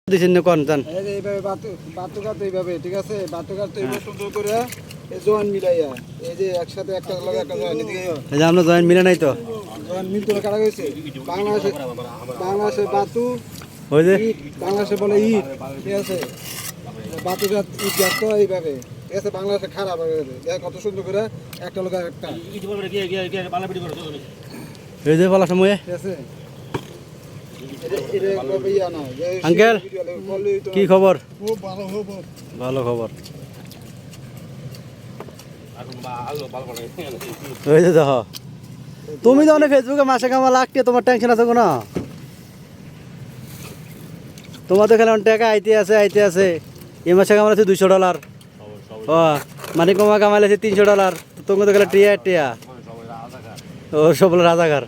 দিছেন না কোন জান এই যে এইভাবে বাতুকাতে এইভাবে ঠিক আছে বাতুকাতে এইভাবে সুন্দর করে এই জয়েন মিলাইয়া এই যে একসাথে একটা লগে একটা জয়েন এদিকে এই যে আমরা জয়েন মিলে নাই তো জয়েন মিল করে কাটা গেছে বাংলাদেশে বাতু ওই যে ইট বাংলাদেশে বলে ইট ঠিক আছে বাতুকাত ইট গাছ তো এইভাবে ঠিক আছে বাংলাদেশে খারাপ হয়ে গেছে দেখ কত সুন্দর করে একটা লগে একটা এই যে বলা সময়ে ঠিক আছে এটা কবে ইয়া না আঙ্কেল কি খবর খুব ভালো খবর ভালো খবর ওই যে দেখো তুমি তো অনেক ফেসবুকে মাসে কামা লাগতে তোমার টেনশন আছে কোনো তোমার তো খেলে টাকা আইতে আছে এই মাসে কামালাছে $200 ও মানে কমা কামাইছে $300 তোমাকে তো খেলে টিয়া ও সব রাজাকার